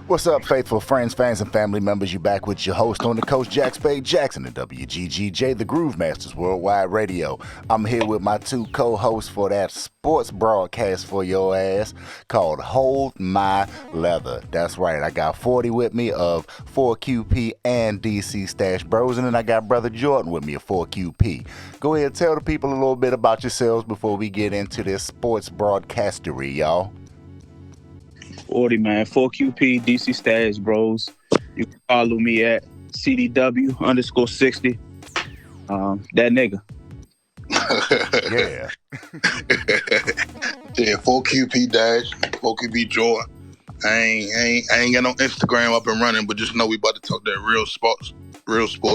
What's up, faithful friends, fans, and family members? You back with your host on the coast, Jack Spade Jackson, and WGGJ, the Groovemasters Worldwide Radio. I'm here with my two co-hosts for that sports broadcast for your ass called Hold My Leather. That's right, I got 40 with me of 4QP and DC Stash Bros, and then I got Brother Jordan with me of 4QP. Go ahead and tell the people a little bit about yourselves before we get into this sports broadcastery, y'all. 40, man. 4QP, DC Stash Bros. You can follow me at CDW_60. That nigga. Yeah. Yeah, 4QP Dash, 4QP Joy. I ain't got no Instagram up and running, but just know we about to talk that real sports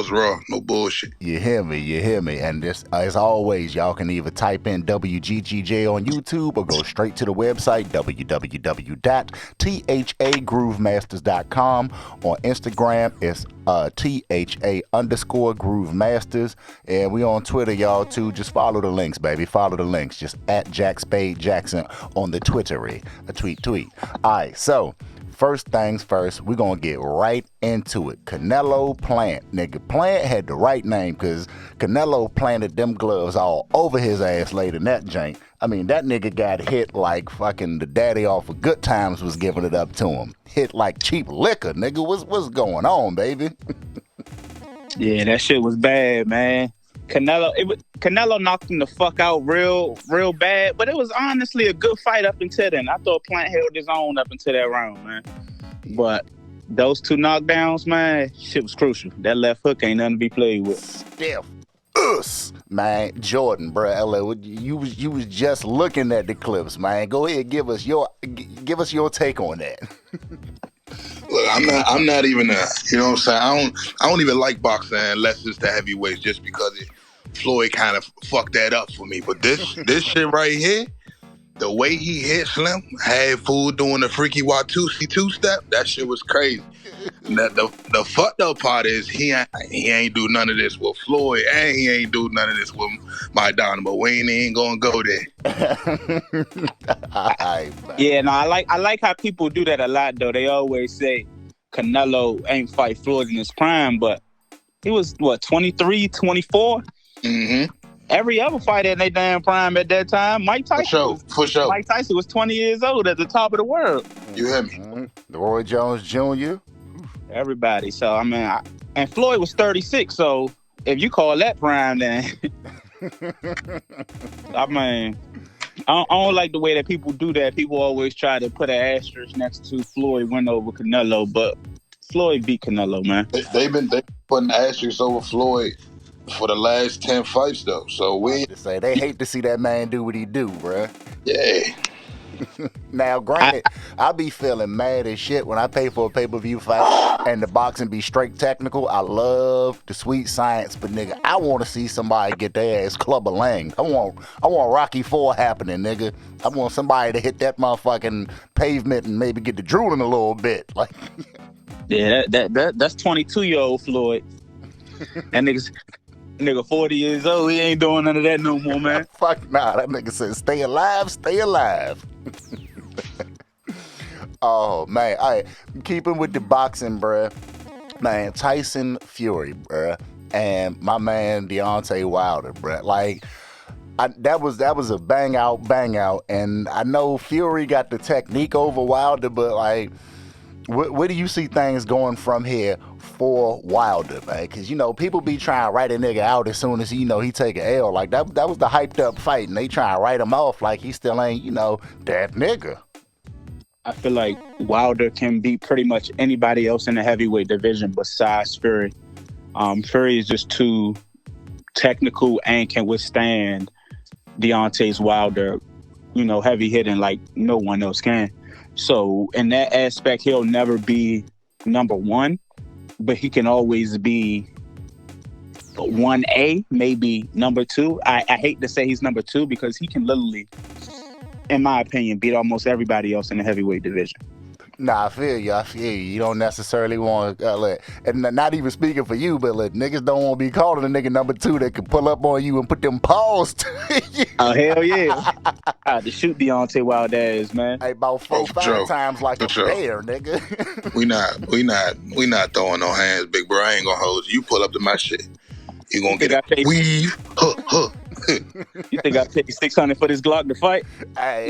raw, no bullshit. You hear me. And this, as always, y'all can either type in WGGJ on YouTube or go straight to the website, www.thagroovemasters.com. On Instagram, it's THA_Groovemasters. And we on Twitter, y'all, too. Just follow the links, baby. Follow the links. Just at Jack Spade Jackson on the Twittery. A tweet. All right, so first things first, we're going to get right into it. Canelo Plant. Nigga, Plant had the right name because Canelo planted them gloves all over his ass late in that jank. I mean, that nigga got hit like fucking the daddy off of Good Times was giving it up to him. Hit like cheap liquor, nigga. What's going on, baby? Yeah, that shit was bad, man. Canelo knocked him the fuck out real bad, but it was honestly a good fight up until then. I thought Plant held his own up until that round, man. But those two knockdowns, man, shit was crucial. That left hook ain't nothing to be played with. Stiff. Man, Jordan, bro, you was just looking at the clips, man. Go ahead, give us your take on that. Look, I'm not even you know what I'm saying? I don't even like boxing unless it's the heavyweights, just because Floyd kind of fucked that up for me. But this shit right here, the way he hit Slim, had fool doing the freaky Watusi two-step, that shit was crazy. The fucked up part is he ain't do none of this with Floyd, and he ain't do none of this with Maidana, but we ain't gonna go there. Yeah, no, I like how people do that a lot, though. They always say Canelo ain't fight Floyd in his prime, but he was, 23, 24? Mm-hmm. Every other fighter in their damn prime at that time, Mike Tyson. For sure. Mike Tyson was 20 years old at the top of the world. You hear me? Mm-hmm. Roy Jones Jr. Everybody. So, I mean, and Floyd was 36, so if you call that prime, then I mean, I don't like the way that people do that. People always try to put an asterisk next to Floyd win over Canelo, but Floyd beat Canelo, man. They've been putting asterisks over Floyd for the last 10 fights, though. So they hate to see that man do what he do, bruh. Yeah. Now, granted, I be feeling mad as shit when I pay for a pay-per-view fight and the boxing be straight technical. I love the sweet science, but nigga, I want to see somebody get their ass club-a-lang. I want Rocky IV happening, nigga. I want somebody to hit that motherfucking pavement and maybe get the drooling a little bit. Like, yeah, that's 22-year-old Floyd. That nigga 40 years old, he ain't doing none of that no more, man. Fuck nah, that nigga said stay alive. Oh, man. All right, keeping with the boxing, bruh. Man, Tyson Fury, bruh. And my man, Deontay Wilder, bruh. Like, that was a bang out. And I know Fury got the technique over Wilder, but, like, where do you see things going from here for Wilder, man? Because, people be trying to write a nigga out as soon as, he take an L. Like, that was the hyped up fight, and they trying to write him off like he still ain't, that nigga. I feel like Wilder can beat pretty much anybody else in the heavyweight division besides Fury. Fury is just too technical and can withstand Deontay's Wilder, heavy hitting like no one else can. So in that aspect, he'll never be number one, but he can always be 1A, maybe number two. I hate to say he's number two because he can literally, in my opinion, beat almost everybody else in the heavyweight division. Nah, I feel you. I feel you. You don't necessarily want to, and not even speaking for you, but niggas don't want to be calling a nigga number 2 that can pull up on you and put them paws to you. Oh hell yeah! I had to shoot Deontay Wild ass, man. Hey, about 4, Oh, for 5 sure. times like For a sure. bear, nigga. We not throwing no hands, big bro. I ain't gonna hold you. You pull up to my shit. You gonna get a weave. You think I paid $600 for this Glock to fight? Hey.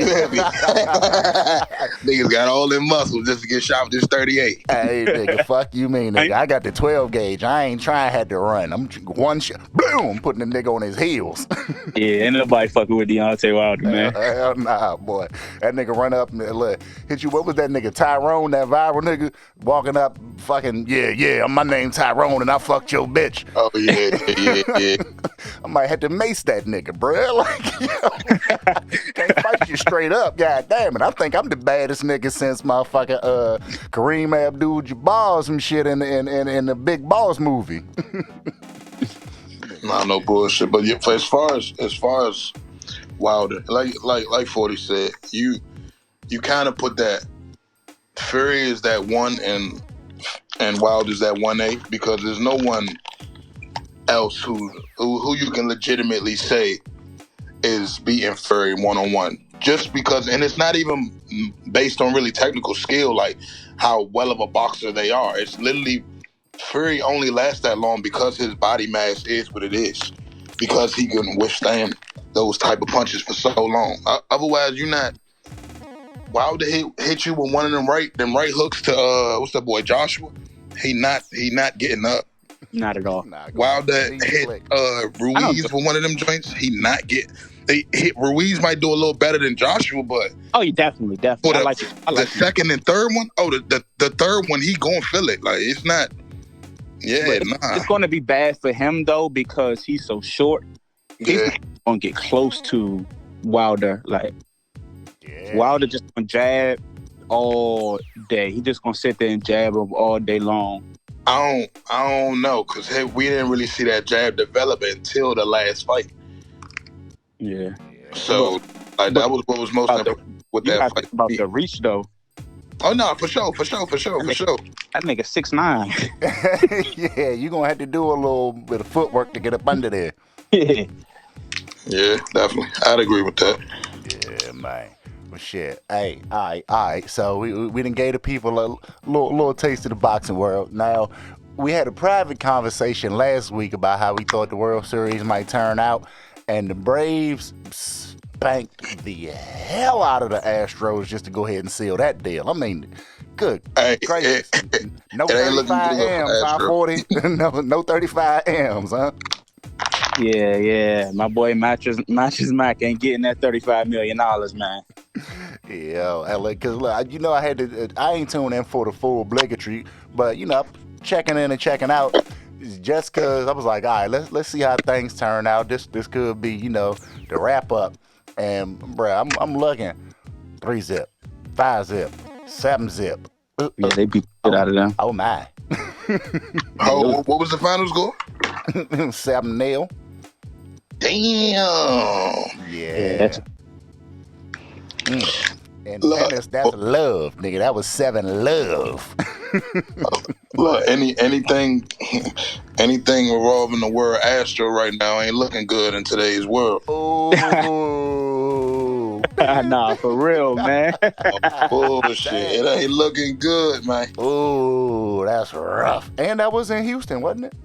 Niggas got all them muscles just to get shot with this 38. Hey, nigga, fuck you mean, nigga. I got the 12 gauge. I ain't trying had to run. I'm one shot, boom, putting the nigga on his heels. Yeah, ain't nobody fucking with Deontay Wilder, man. Hell nah, boy. That nigga run up and hit you. What was that nigga? Tyrone, that viral nigga? Walking up, fucking, yeah, my name Tyrone and I fucked your bitch. Oh, yeah. I might have to mace that nigga, bruh. Like, can't fight you straight up. God damn it. I think I'm the baddest nigga since motherfucking Kareem Abdul-Jabbar some shit in the Big Boss movie. Nah, no bullshit. But yeah, as far as Wilder, like 40 said, you kind of put that Fury is that 1 and Wilder's that 1A, because there's no one else who you can legitimately say is beating Fury 1-on-1. Just because, and it's not even based on really technical skill, like how well of a boxer they are. It's literally Fury only lasts that long because his body mass is what it is, because he can withstand those type of punches for so long. Otherwise, you're not. Wilder hit you with one of them right hooks to what's that boy Joshua? He not getting up. Not at all. Wilder hit Ruiz for one of them joints. He not get. They hit Ruiz might do a little better than Joshua, but you definitely. For I like the second and third one. Oh, the third one, he gonna feel it. Like it's not. Yeah, nah. It's gonna be bad for him though because he's so short. He's gonna get close to Wilder. Like Wilder just gonna jab all day. He just gonna sit there and jab him all day long. I don't know, because we didn't really see that jab develop until the last fight. Yeah. So that was what was most important with that fight. About the reach though. Oh no, for sure. That nigga 6'9". Yeah, you gonna have to do a little bit of footwork to get up under there. Yeah, definitely. I'd agree with that. Yeah, man. Well, shit. Hey, all right. So we done gave the people a little taste of the boxing world. Now, we had a private conversation last week about how we thought the World Series might turn out, and the Braves spanked the hell out of the Astros just to go ahead and seal that deal. I mean, good gracious. No 35 M's, huh, 40? No 35 M's, huh? Yeah. My boy Matches Mac ain't getting that $35 million, man. Yeah, because look, I ain't tuned in for the full obligatory, but checking in and checking out just because I was like, all right, let's see how things turn out. This could be, the wrap up. And bruh, I'm looking 3-zip, 5-zip, 7-zip. Yeah, they beat the shit out of them. Oh my. What was the final score? 7-0. Damn. Yeah. And that's love, nigga. That was 7-love. Look, anything involving the word Astro right now ain't looking good in today's world. Oh. Nah, for real, man. Bullshit. It ain't looking good, man. Oh, that's rough. And that was in Houston, wasn't it?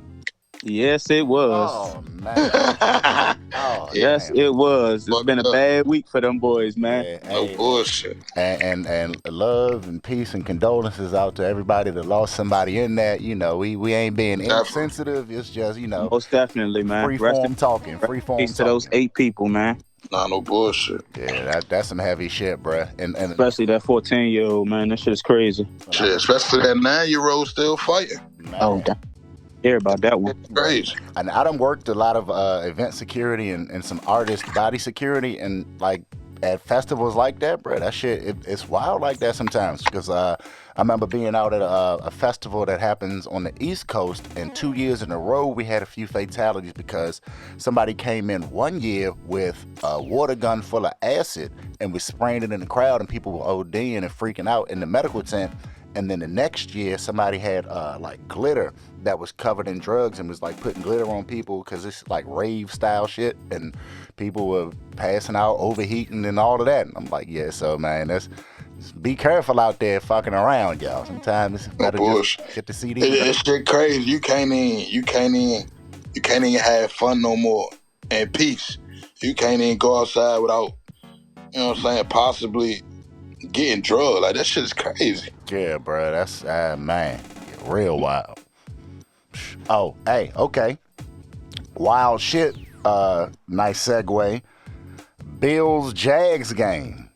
Yes, it was. Oh, man. Yes, it was. It's been a bad week for them boys, man. Yeah, no bullshit. And love and peace and condolences out to everybody that lost somebody in that. We ain't being insensitive. It's just, most definitely, man. Free form talking. Peace to those 8 people, man. Nah, no bullshit. Yeah, that's some heavy shit, bruh. And especially that 14-year-old, man. That shit is crazy. Shit, especially that 9-year-old still fighting. Man. Oh, damn. Hear about that one. It's crazy. And I done worked a lot of event security and some artist body security, and like at festivals like that, bro, that shit, it's wild like that sometimes. Because I remember being out at a festival that happens on the East Coast, and 2 years in a row we had a few fatalities because somebody came in one year with a water gun full of acid and was spraying it in the crowd, and people were ODing and freaking out in the medical tent. And then the next year, somebody had like glitter that was covered in drugs and was like putting glitter on people because it's like rave style shit, and people were passing out, overheating, and all of that. And I'm like, yeah, so man, just be careful out there fucking around, y'all. Sometimes it's better just get the CD. It's shit crazy. You can't even have fun no more and peace. You can't even go outside without, you know what I'm saying, possibly getting drugged. Like, that shit is crazy. Yeah, bro, that's man, real wild. Oh, hey, okay, wild shit. Nice segue. Bills Jags game.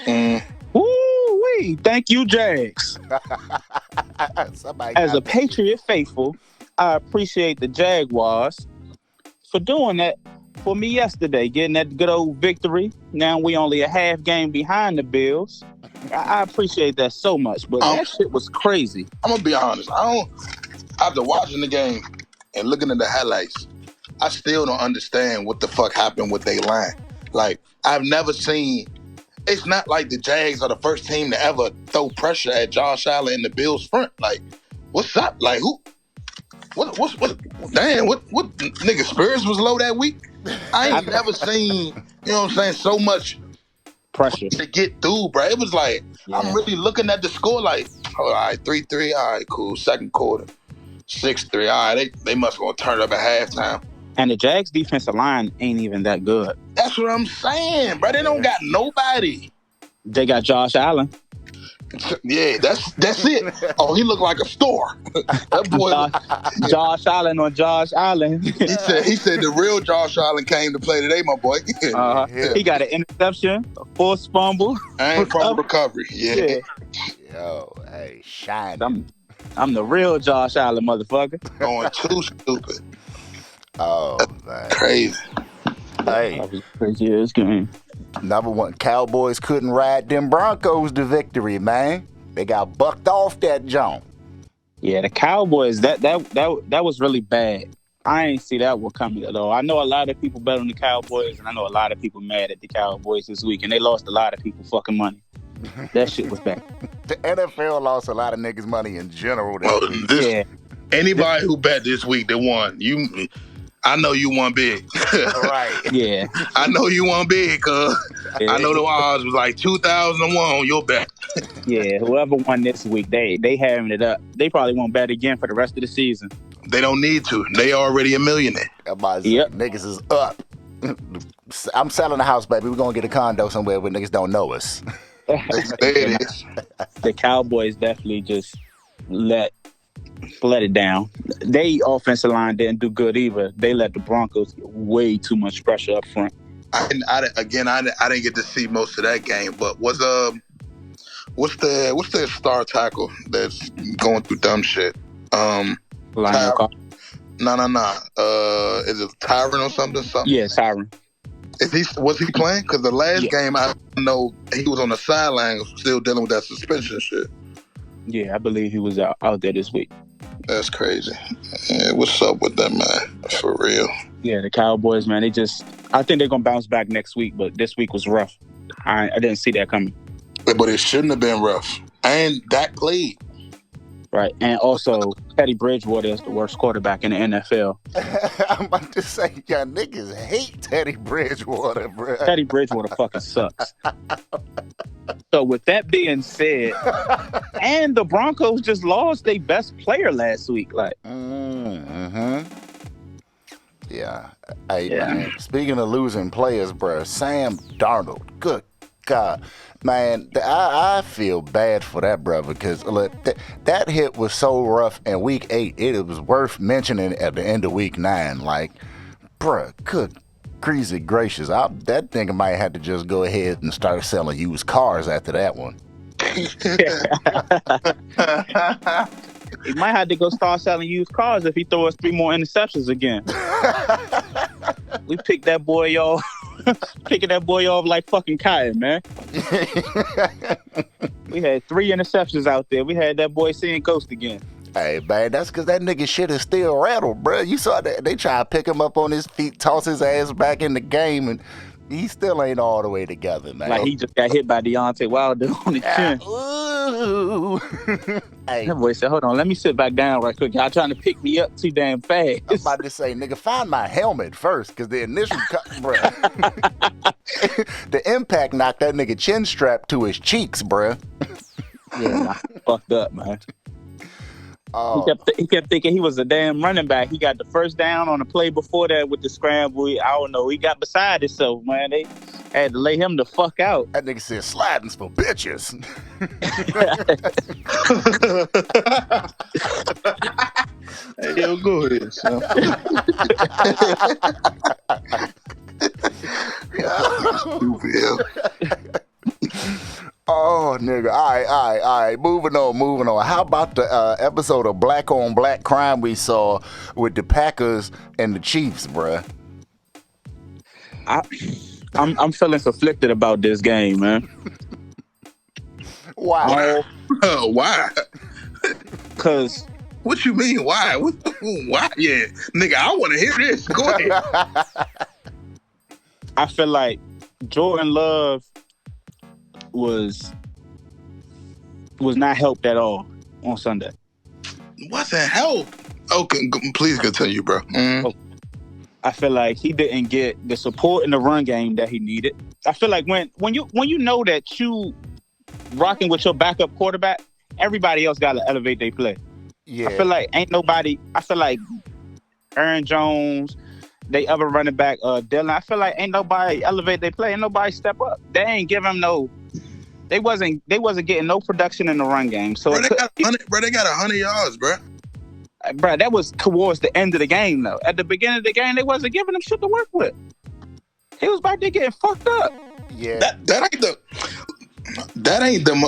Woo-wee. Thank you, Jags. As a Patriot faithful, I appreciate the Jaguars for doing that for me yesterday, getting that good old victory. Now we only a half game behind the Bills. I appreciate that so much, but that shit was crazy. I'm gonna be honest. After watching the game and looking at the highlights, I still don't understand what the fuck happened with their line. Like, I've never seen. It's not like the Jags are the first team to ever throw pressure at Josh Allen in the Bills' front. Like, what's up? Like, who? What? Damn, what? Nigga, Spurs was low that week. I ain't never seen. You know what I'm saying? So much pressure to get through, bro. It was like, I'm really looking at the score like, all right, 3-3, all right, cool. Second quarter, 6-3, all right, they must gonna turn it up at halftime. And the Jags defensive line ain't even that good. That's what I'm saying, bro. They don't got nobody. They got Josh Allen. Yeah, that's it. Oh, he looked like a store. That boy, Josh Allen on Josh Allen. He said the real Josh Allen came to play today, my boy. He got an interception, a forced fumble, and fumble recovery. Yeah. Yo, hey, shine. I'm the real Josh Allen, motherfucker. Going too stupid. Oh, man. Crazy. Hey, that was crazy as game. Number one, Cowboys couldn't ride them Broncos to victory, man. They got bucked off that jump. Yeah, the Cowboys, that was really bad. I ain't see that one coming at all. I know a lot of people bet on the Cowboys, and I know a lot of people mad at the Cowboys this week, and they lost a lot of people fucking money. That shit was bad. The NFL lost a lot of niggas' money in general. Anybody who bet this week, they won. I know you won big. Right. Yeah. I know you won big, cuz. I know the odds was like 2,001 on your bet. Yeah, whoever won this week, they having it up. They probably won't bet again for the rest of the season. They don't need to. They already a millionaire. Yep. Niggas is up. I'm selling a house, baby. We're going to get a condo somewhere where niggas don't know us. There it is. The Cowboys definitely just let it down. They offensive line didn't do good either. They let the Broncos get way too much pressure up front. I didn't get to see most of that game, but what's the star tackle that's going through dumb shit? No. Is it Tyron or something? Yeah, Tyron. Was he playing? Because the last game I know he was on the sideline still dealing with that suspension shit. Yeah, I believe he was out there this week. That's crazy. Yeah, what's up with that, man? For real. Yeah, the Cowboys, man, I think they're going to bounce back next week, but this week was rough. I didn't see that coming. But it shouldn't have been rough. And Dak played. Right. And also, Teddy Bridgewater is the worst quarterback in the NFL. I'm about to say, y'all niggas hate Teddy Bridgewater, bro. Teddy Bridgewater fucking sucks. So with that being said, and the Broncos just lost their best player last week. Like, Yeah. Hey, man, speaking of losing players, bro, Sam Darnold, good God. Man, I feel bad for that brother because look, that hit was so rough in week 8. It was worth mentioning at the end of week 9. Like, bruh, good crazy gracious. That nigga might have to just go ahead and start selling used cars after that one. He might have to go start selling used cars if he throws 3 more interceptions again. We picked that boy, y'all. Picking that boy off like fucking cotton, man. We had 3 interceptions out there. We had that boy seeing ghost again. Hey, man, that's because that nigga shit is still rattled, bro. You saw that? They try to pick him up on his feet, toss his ass back in the game, and he still ain't all the way together, man. Like he just got hit by Deontay Wilder on his chin. Ooh. Hey, That boy said, hold on, let me sit back down right quick. Y'all trying to pick me up too damn fast. I'm about to say, nigga, find my helmet first, because the initial cut, bro. The impact knocked that nigga chin strap to his cheeks, bro. Yeah, fucked up, man. Oh. He kept thinking he was a damn running back. He got the first down on the play before that with the scramble. I don't know. He got beside himself, man. They had to lay him the fuck out. That nigga said sliding's for bitches. Hey, yo, go ahead, son. Stupid, yo. Oh, nigga. All right. Moving on. How about the episode of Black on Black Crime we saw with the Packers and the Chiefs, bruh? I'm feeling conflicted about this game, man. Why? Why? Because What you mean? Why? Why? Yeah, nigga, I want to hear this. Go ahead. I feel like Jordan Love was not helped at all on Sunday. Wasn't help. Okay, please continue, bro. I feel like he didn't get the support in the run game that he needed. I feel like when you know that you rocking with your backup quarterback, everybody else got to elevate their play. Yeah. I feel like ain't nobody. I feel like Aaron Jones, they other running back, Dylan. I feel like ain't nobody elevate their play. Ain't nobody step up. They ain't give him no. They wasn't getting no production in the run game. So Bro, they got 100 yards, bro. Bro, that was towards the end of the game, though. At the beginning of the game, they wasn't giving him shit to work with. He was about to get fucked up. Yeah. That ain't the.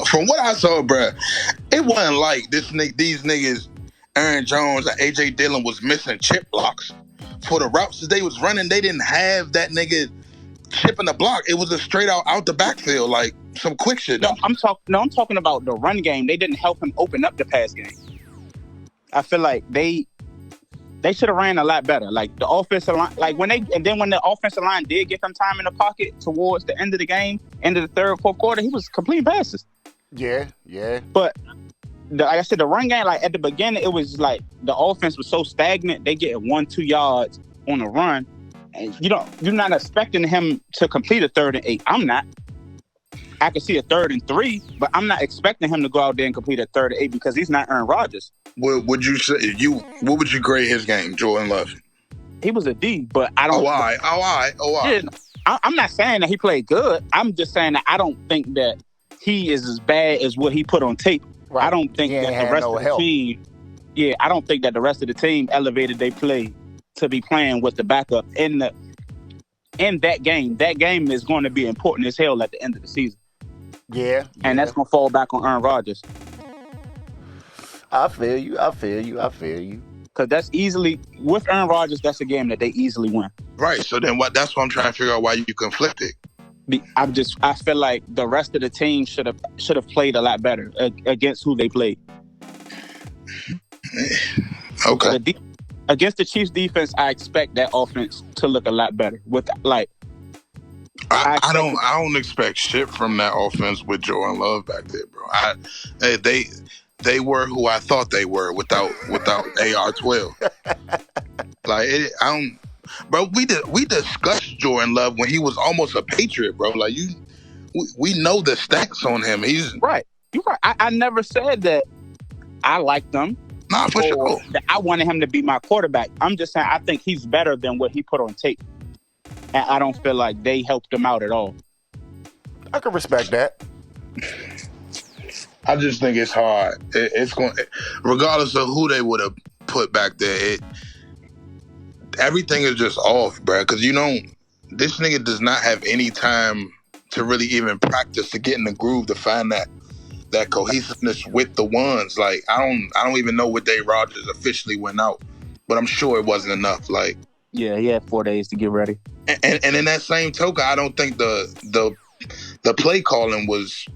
From what I saw, bro, it wasn't like these niggas, Aaron Jones and AJ Dillon was missing chip blocks for the routes that they was running. They didn't have that nigga chipping the block. It was a straight out the backfield, like some quick shit. No, I'm talking about the run game. They didn't help him open up the pass game. I feel like they should have ran a lot better. Like the offensive line, like when the offensive line did get some time in the pocket towards the end of the game, end of the third, fourth quarter, he was completing passes. Yeah. But like I said, the run game, like at the beginning, it was like the offense was so stagnant. They get 1-2 yards on the run, and you're not expecting him to complete a 3rd and 8. I'm not. I can see a 3rd and 3, but I'm not expecting him to go out there and complete a 3rd and 8 because he's not Aaron Rodgers. What would you say? What would you grade his game, Jordan Love? He was a D, but I don't. Oh, all right. Yeah, I'm not saying that he played good. I'm just saying that I don't think that he is as bad as what he put on tape. Right. I don't think that the rest of the team. Yeah, I don't think that the rest of the team elevated their play to be playing with the backup in that game. That game is going to be important as hell at the end of the season. Yeah. And that's going to fall back on Aaron Rodgers. I feel you. Because that's easily, with Aaron Rodgers, that's a game that they easily win. Right. So then that's what I'm trying to figure out why you conflicted. I feel like the rest of the team should have played a lot better against who they played. Okay. Against the Chiefs defense, I expect that offense to look a lot better. With like, I don't expect shit from that offense with Jordan Love back there, bro. They were who I thought they were without AR-12. Bro. We discussed Jordan Love when he was almost a Patriot, bro. Like we know the stats on him. He's right. You're right. I never said that I liked him. Nah, for sure. That I wanted him to be my quarterback. I'm just saying I think he's better than what he put on tape. And I don't feel like they helped him out at all. I can respect that. I just think it's hard. It's going, regardless of who they would have put back there. Everything is just off, bro. Because this nigga does not have any time to really even practice to get in the groove to find that cohesiveness with the ones. Like I don't even know what day Rodgers officially went out, but I'm sure it wasn't enough. Like yeah, he had 4 days to get ready. And in that same token, I don't think the play calling was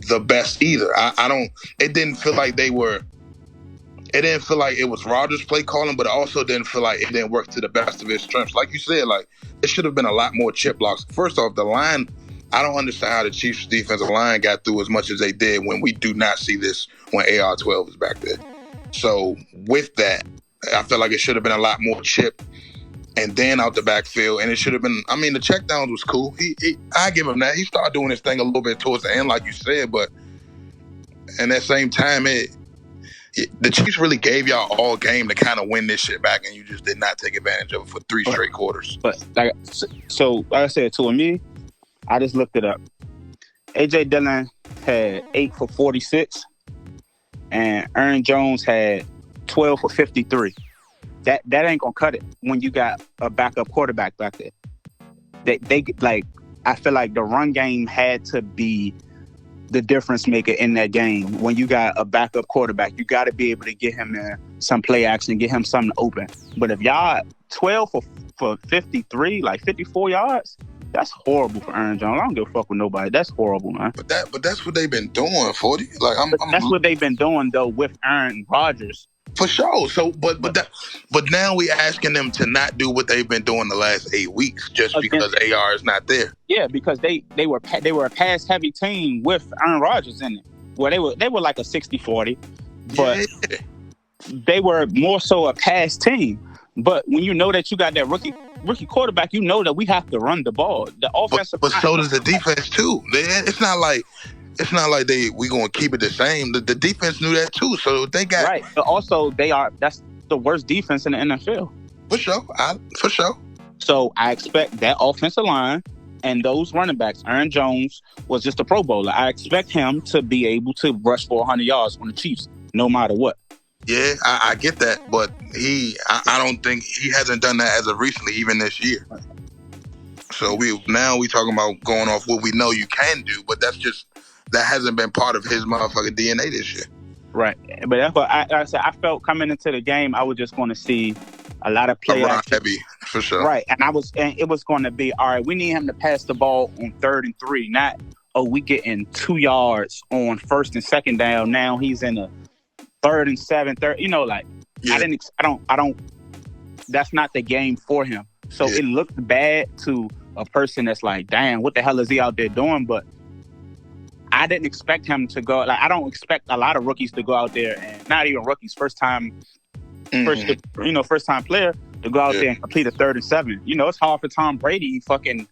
the best either. I don't. It didn't feel like they were. It didn't feel like it was Rodgers' play calling, but it also didn't feel like it didn't work to the best of his strengths. Like you said, like it should have been a lot more chip blocks. First off, the line. I don't understand how the Chiefs' defensive line got through as much as they did when we do not see this when AR-12 is back there. So with that, I feel like it should have been a lot more chip and then out the backfield. And it should have been, I mean, the checkdowns was cool. I give him that. He started doing his thing a little bit towards the end, like you said, but in that same time, the Chiefs really gave y'all all game to kind of win this shit back, and you just did not take advantage of it for 3 straight quarters. But like I said, to me, I just looked it up. AJ Dillon had 8 for 46, and Aaron Jones had 12 for 53. That ain't gonna cut it when you got a backup quarterback back there. They like, I feel like the run game had to be the difference maker in that game. When you got a backup quarterback, you got to be able to get him some play action, get him something open. But if y'all 12 for 53, like 54 yards, that's horrible for Aaron Jones. I don't give a fuck with nobody. That's horrible, man. But that's what they've been doing, 40. Like that's what they've been doing though with Aaron Rodgers. For sure. So, but now we asking them to not do what they've been doing the last 8 weeks just because AR is not there. Yeah, because they were a pass heavy team with Aaron Rodgers in it. Well, they were like a 60-40, but they were more so a pass team. But when you know that you got that rookie quarterback, you know that we have to run the ball. The offensive, but so does the defense too. It's not like we gonna keep it the same. The defense knew that too, so they got right. But also that's the worst defense in the NFL. For sure. So I expect that offensive line and those running backs. Aaron Jones was just a Pro Bowler. I expect him to be able to rush for 100 yards on the Chiefs, no matter what. Yeah, I get that, but I don't think he hasn't done that as of recently, even this year. So we talking about going off what we know you can do, but that hasn't been part of his motherfucking DNA this year. Right, but that's what I said. I felt coming into the game, I was just going to see a lot of play action. Heavy, for sure. Right, and it was going to be, all right, we need him to pass the ball on 3rd and 3, not we getting 2 yards on 1st and 2nd down. Now he's in a 3rd and 7, yeah. I don't. That's not the game for him. So It looked bad to a person that's like, damn, what the hell is he out there doing? But I didn't expect him to go. Like, I don't expect a lot of rookies to go out there, and not even rookies, first time player to go out there and complete a 3rd and 7. It's hard for Tom Brady, fucking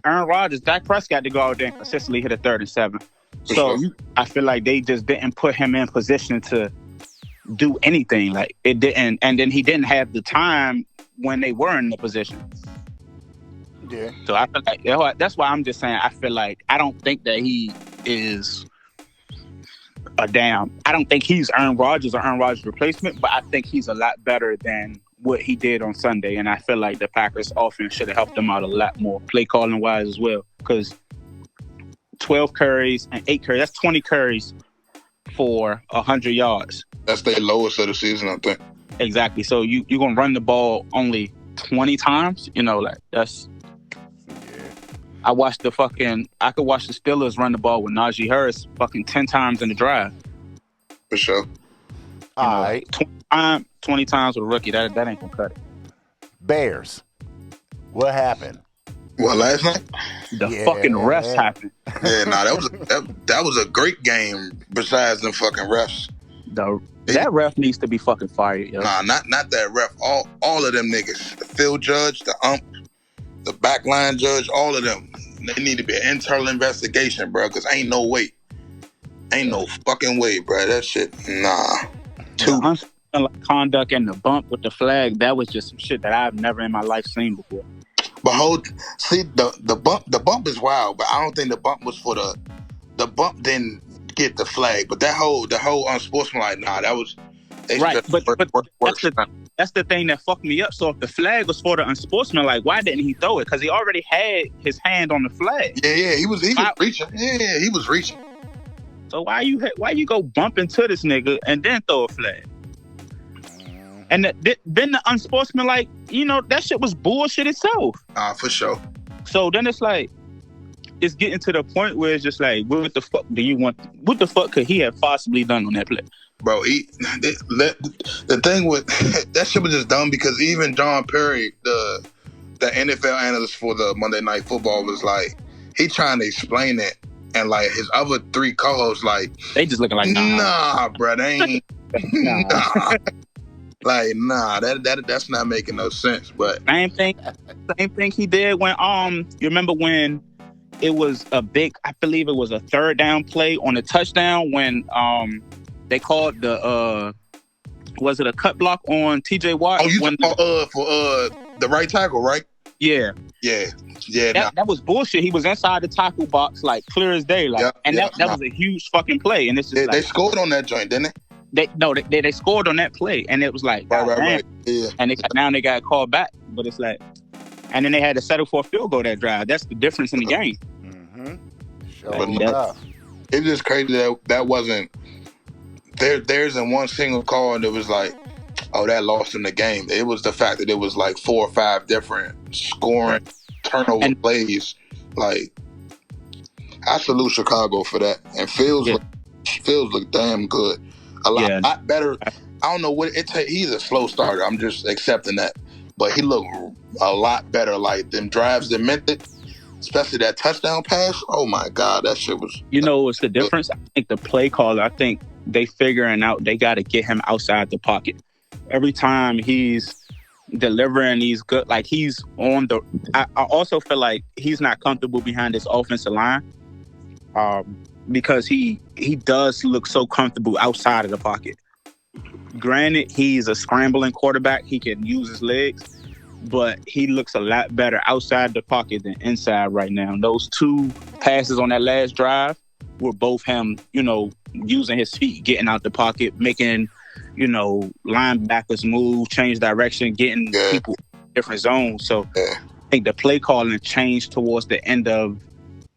Aaron Rodgers, Dak Prescott to go out there and consistently hit a 3rd and 7. So I feel like they just didn't put him in position to do anything. Like, it didn't, and then he didn't have the time when they were in the position. Yeah. So I feel like that's why I'm just saying, I feel like I don't think that he is I don't think he's Aaron Rodgers or Aaron Rodgers' replacement, but I think he's a lot better than what he did on Sunday. And I feel like the Packers offense should have helped him out a lot more, play calling wise as well, because 12 carries and 8 carries, that's 20 carries for 100 yards. That's their lowest of the season, I think. Exactly. So you're going to run the ball only 20 times? That's... I could watch the Steelers run the ball with Najee Harris fucking 10 times in the drive. For sure. All right. 20 times with a rookie. That ain't going to cut it. Bears. What happened? What, last night? The fucking refs happened. Yeah, that was a great game besides them fucking refs. That ref needs to be fucking fired, yo. Nah, not that ref. All of them niggas. The field judge, the ump, the backline judge, all of them. They need to be an internal investigation, bro, because ain't no way. Ain't no fucking way, bro. That shit, nah. The conduct and the bump with the flag, that was just some shit that I've never in my life seen before. But the bump is wild, but I don't think the bump was for the bump didn't get the flag, but the whole unsportsmanlike, nah, that was right. But that's the thing that fucked me up. So if the flag was for the unsportsmanlike, why didn't he throw it? Because he already had his hand on the flag. Yeah, he was reaching. Yeah, he was reaching. So why you go bump into this nigga and then throw a flag? And then the unsportsmanlike, that shit was bullshit itself. For sure. So then it's like, it's getting to the point where it's just like, what the fuck do you want? What the fuck could he have possibly done on that play? Bro, the thing with that shit was just dumb because even John Perry, the NFL analyst for the Monday Night Football, was like, he trying to explain it, and like his other three co-hosts, like, they just looking like, nah, bro, they ain't, nah. Like, nah, that's not making no sense. But same thing he did when you remember when it was a big, I believe it was a third down play on a touchdown when they called was it a cut block on TJ Watt? Oh, you talking for the right tackle, right? Yeah. That was bullshit. He was inside the tackle box, like clear as day, like, that was a huge fucking play. And it's just they scored on that joint, didn't they? They scored on that play, and it was like, right. Yeah. And now they got called back, but it's like, and then they had to settle for a field goal that drive. That's the difference in the game. But it's just crazy that wasn't there. There isn't one single call, and it was like, oh, that lost in the game. It was the fact that it was like 4 or 5 different scoring turnover plays. Like, I salute Chicago for that, and Fields look damn good. A lot better. I don't know what it takes. He's a slow starter. I'm just accepting that. But he looked a lot better. Like, them drives that meant it, especially that touchdown pass. Oh, my God. That shit was... what's the difference? I think the play caller, I think they figuring out they got to get him outside the pocket. Every time he's delivering these good... Like, he's on the... I also feel like he's not comfortable behind this offensive line. Because he does look so comfortable outside of the pocket. Granted, he's a scrambling quarterback. He can use his legs, but he looks a lot better outside the pocket than inside right now. Those 2 passes on that last drive were both him, using his feet, getting out the pocket, making, linebackers move, change direction, getting people in different zones. So I think the play calling changed towards the end of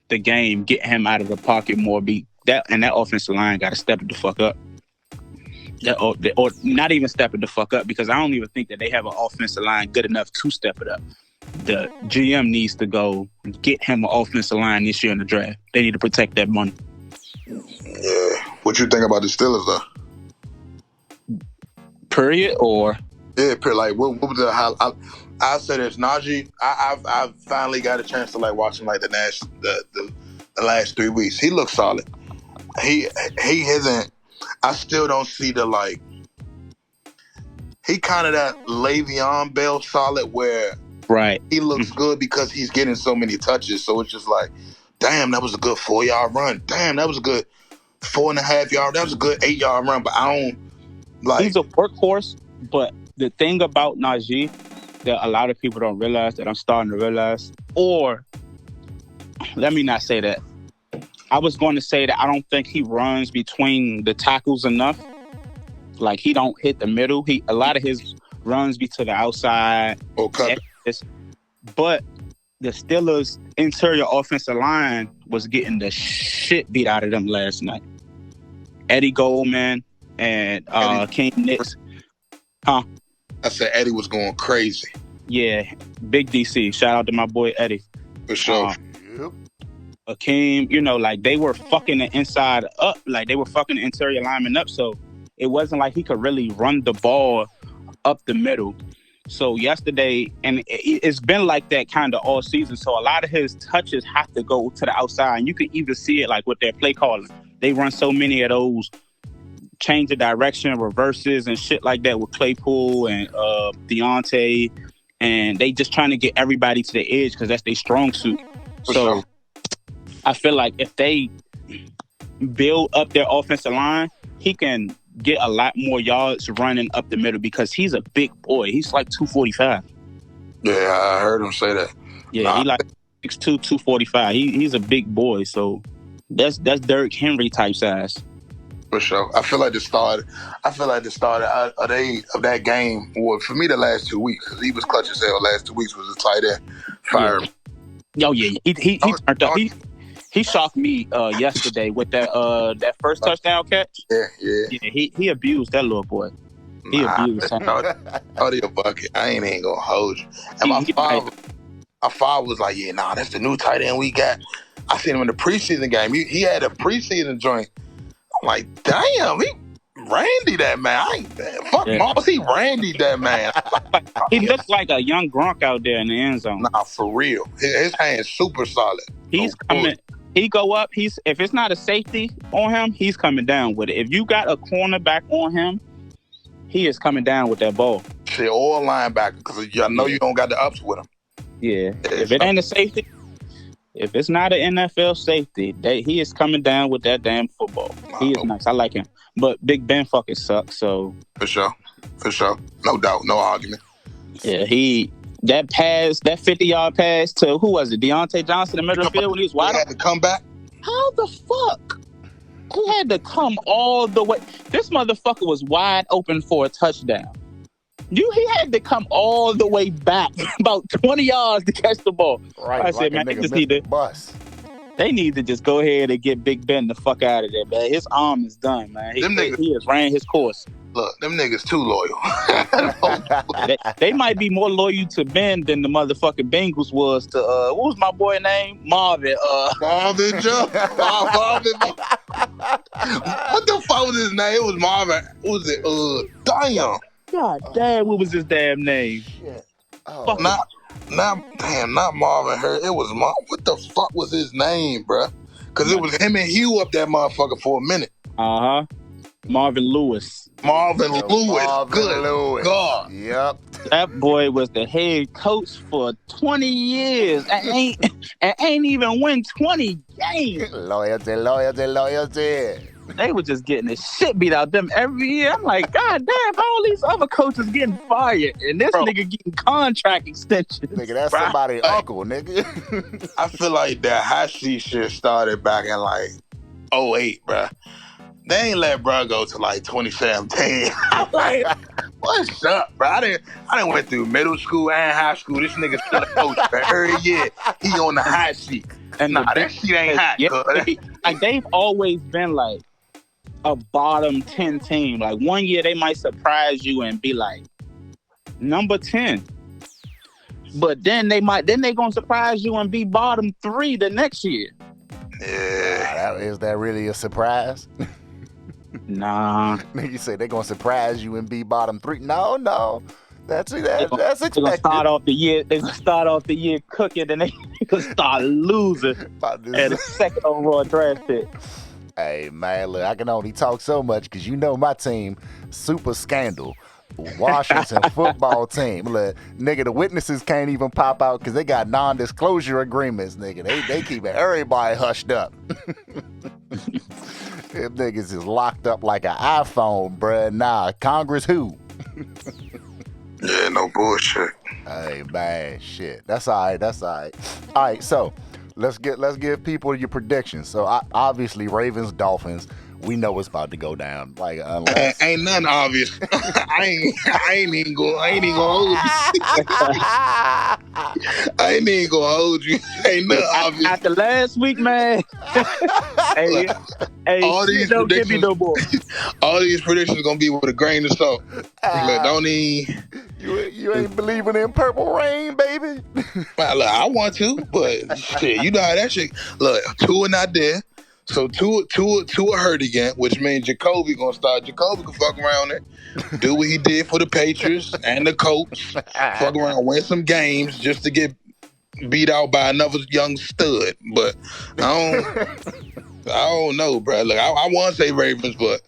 the game, get him out of the pocket more. That offensive line got to step it the fuck up. Or not even step it the fuck up, because I don't even think that they have an offensive line good enough to step it up. The GM needs to go get him an offensive line this year in the draft. They need to protect that money. Yeah. What you think about the Steelers, though? Period, or? Yeah, period. Like, what was the... I'll say this, Najee. I've finally got a chance to like watch him like the last 3 weeks. He looks solid. He hasn't. I still don't see the like. He kind of that Le'Veon Bell solid where he looks good because he's getting so many touches. So it's just like, damn, that was a good 4-yard run. Damn, that was a good 4.5 yard. That was a good 8-yard run. But I don't like. He's a workhorse. But the thing about Najee that a lot of people don't realize, that I'm starting to realize, or let me not say that. I was going to say that I don't think he runs between the tackles enough. Like, he don't hit the middle. A lot of his runs be to the outside. Okay. But the Steelers' interior offensive line was getting the shit beat out of them last night. Eddie Goldman and King Nix. I said Eddie was going crazy. Yeah, big DC. Shout out to my boy Eddie. For sure. Akeem, like they were fucking the inside up. Like they were fucking the interior lineman up. So it wasn't like he could really run the ball up the middle. So yesterday, and it's been like that kind of all season. So a lot of his touches have to go to the outside. And you can even see it like with their play calling. They run so many of those change of direction, reverses, and shit like that with Claypool and Deontay, and they just trying to get everybody to the edge because that's their strong suit. So I feel like if they build up their offensive line, he can get a lot more yards running up the middle because he's a big boy. He's like 245. Yeah, I heard him say that. Yeah, he like 6'2", 245. He's a big boy. So that's Derrick Henry type size. For sure. I feel like the start of that game, well, for me, the last 2 weeks, because he was clutch as hell. Last 2 weeks was a tight end. Fire. Oh, yeah. He turned up. He shocked me yesterday with that first touchdown catch. Yeah. He abused that little boy. He Nah, abused him. Shorty a bucket. I ain't even gonna hold you. And my father was like, yeah, nah, that's the new tight end we got. I seen him in the preseason game. He had a preseason joint. I'm like, damn, he Randy that man. I ain't fuck Moss. He Randy that man. He looks like a young Gronk out there in the end zone. Nah, for real. His hand's super solid. He's coming. He go up. If it's not a safety on him, he's coming down with it. If you got a cornerback on him, he is coming down with that ball. Shit, or a linebacker, because I know you don't got the ups with him. Yeah. If it ain't a safety, if it's not an NFL safety, he is coming down with that damn football. He is nice. I like him. But Big Ben fucking sucks, so. For sure. No doubt. No argument. Yeah, that 50-yard pass to, who was it? Deontay Johnson in the middle of the field when he was wide open? He had to come back? How the fuck? He had to come all the way. This motherfucker was wide open for a touchdown. He had to come all the way back, about 20 yards to catch the ball. Right, I said, man, they need to just go ahead and get Big Ben the fuck out of there, man. His arm is done, man. He has ran his course. Look, them niggas too loyal. they might be more loyal to Ben than the motherfucking Bengals was to, what was my boy name? Marvin. Marvin Joe. Marvin. What the fuck was his name? It was Marvin. What was it? Damn. God damn, what was his damn name? Shit. Oh. Not Marvin Hurt. It was what the fuck was his name, bruh? Because it was him and Hugh up that motherfucker for a minute. Marvin Lewis. Good Lewis. God. Yep. That boy was the head coach for 20 years and ain't even win 20 games. Loyalty. They were just getting the shit beat out them every year. I'm like, God damn, all these other coaches getting fired and this nigga getting contract extensions. Nigga, that's somebody's uncle, nigga. I feel like that hot seat shit started back in like 2008, bruh. They ain't let bruh go to like 2017. I'm like, what's up, bro? I didn't went through middle school and high school. This nigga still a coach, but every year he on the hot seat. And that shit ain't hot. Yeah, like they've always been like a bottom 10 team. Like one year they might surprise you and be like number 10. But then they gonna surprise you and be bottom 3 the next year. Yeah. Is that really a surprise? Nah. Nigga say they gonna surprise you and be bottom 3. No. That's expected. They're gonna start off the year cooking and they gonna start losing at the second overall draft pick. Hey man, look, I can only talk so much because you know my team, super scandal. Washington football team. Look, nigga, the witnesses can't even pop out because they got non-disclosure agreements, nigga. They keeping everybody hushed up. Them niggas is locked up like an iPhone, bruh. Nah, Congress who? Yeah, no bullshit. Hey man, shit. That's all right. All right, so let's give people your predictions. So obviously Ravens, Dolphins. We know it's about to go down. Like unless ain't nothing obvious. I ain't even gonna hold you. I ain't even gonna hold you. Ain't nothing obvious. After last week, man. hey, all these don't give me no more. All these predictions gonna be with a grain of salt. Don't even. You ain't believing in purple rain, baby. Well, look, I want to, but shit, you know how that shit. Look, Tua not there. So Tua hurt again, which means Jacoby gonna start. Jacoby can fuck around there, do what he did for the Patriots and the Colts. Fuck around, win some games just to get beat out by another young stud. But I don't know, bro. Look, I want to say Ravens, but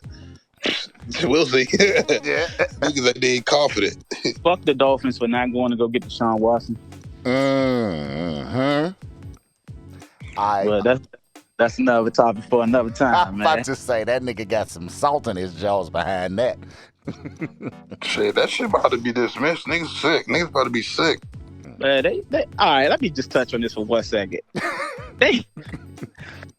we'll see. Niggas that they confident. Fuck the Dolphins for not going to go get Deshaun Watson. But that's another topic for another time, man. I'm about to say, that nigga got some salt in his jaws behind that. Shit, that shit about to be dismissed. Niggas sick. Niggas about to be sick. All right, let me just touch on this for 1 second. They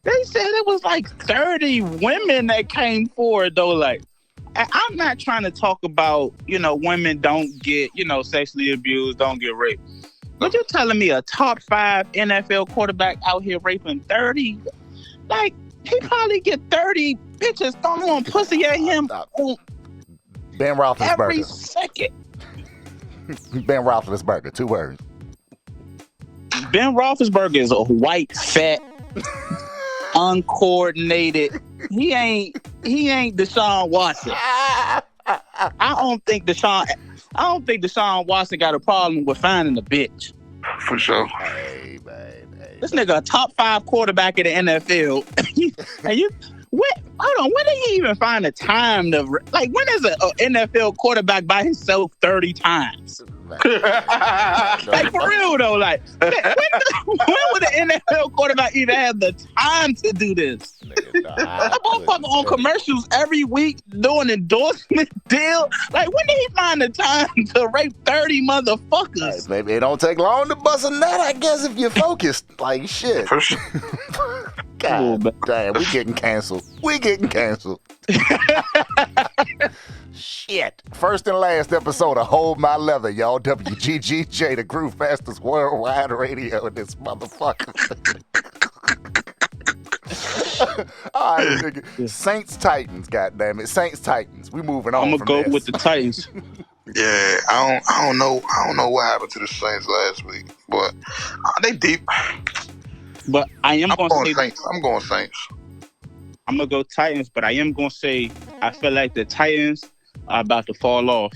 said it was like 30 women that came forward, though. Like, I'm not trying to talk about, women don't get, sexually abused, don't get raped. But you're telling me a top 5 NFL quarterback out here raping 30? Like, he probably get 30 bitches throwing pussy at him. Ben Every Roethlisberger. second. Ben Roethlisberger. 2 words. Ben Roethlisberger is a white, fat, uncoordinated. He ain't Deshaun Watson. I don't think Deshaun Watson got a problem with finding a bitch. For sure. Hey, man. This nigga a top 5 quarterback in the NFL. When did he even find the time to, like, when is an NFL quarterback by himself 30 times? Like, for real though, like, when would an NFL quarterback even have the time to do this? That motherfucker on commercials every week doing endorsement deal. Like, when did he find the time to rape 30 motherfuckers? Hey, maybe it don't take long to bust a nut, I guess, if you're focused. Like, shit. For sure. God damn, we getting canceled. Shit. First and last episode of Hold My Leather, y'all. WGGJ, the Groovemasters Worldwide Radio, in this motherfucker. All right, nigga. Saints Titans, goddammit. Saints Titans. We moving on. I'm from gonna go this. with the Titans. Yeah, I don't know what happened to the Saints last week, but they deep. But I'm going Saints. I'm going Saints. I'm gonna go Titans, but I am gonna say I feel like the Titans are about to fall off.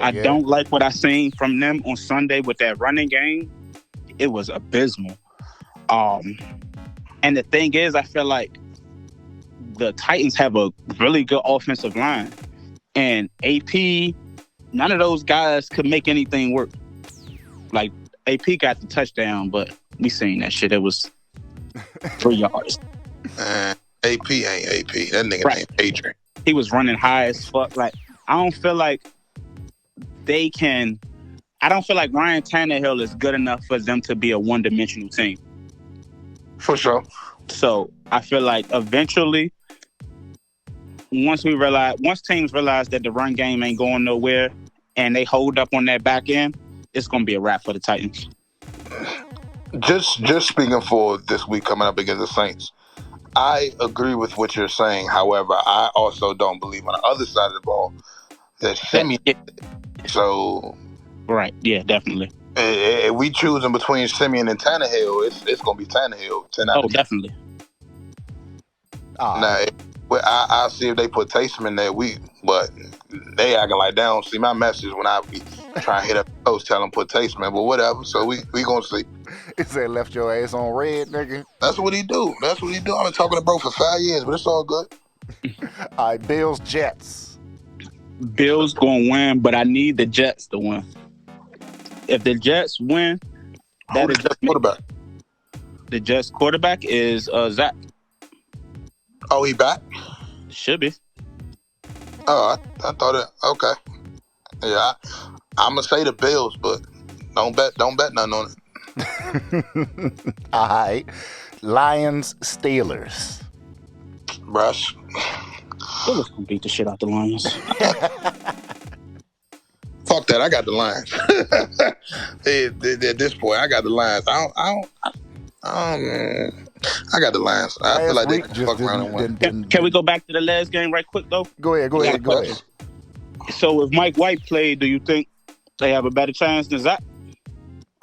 I don't like what I seen from them on Sunday with that running game. It was abysmal. And the thing is, I feel like the Titans have a really good offensive line, and AP, none of those guys could make anything work. Like, AP got the touchdown, but we seen that shit. It was 3 yards. AP ain't AP. That nigga ain't Adrian. He was running high as fuck. Like, I don't feel like Ryan Tannehill is good enough for them to be a one-dimensional team. For sure. So I feel like eventually, once teams realize that the run game ain't going nowhere and they hold up on that back end, it's gonna be a wrap for the Titans. Just speaking for this week coming up against the Saints, I agree with what you're saying. However, I also don't believe on the other side of the ball that Simeon. So, right, yeah, definitely. If we choosing between Simeon and Tannehill, it's gonna be Tannehill. 10 out of 10. Definitely. Now, I'll see if they put Taysom in there. But they acting like they don't see my message when I be trying to hit up the coach, tell them put Taysom in. But whatever. So we gonna see. He said left your ass on red, nigga. That's what he do. I've been talking to bro for 5 years, but it's all good. All right, Bills, Jets. Bills gonna win, but I need the Jets to win. If the Jets win, that is the quarterback. The Jets quarterback is Zach. Oh, he back? Should be. Oh, I thought it. Okay. Yeah, I'm gonna say the Bills, but don't bet nothing on it. All right, Lions, Steelers. Brush. Steelers gonna beat the shit out the Lions. Fuck that! I got the Lions. At this point, I got the Lions. I got the Lions. I feel like they can fuck around and win. Can we go back to the last game right quick though? Go ahead. So if Mike White played, do you think they have a better chance than Zach?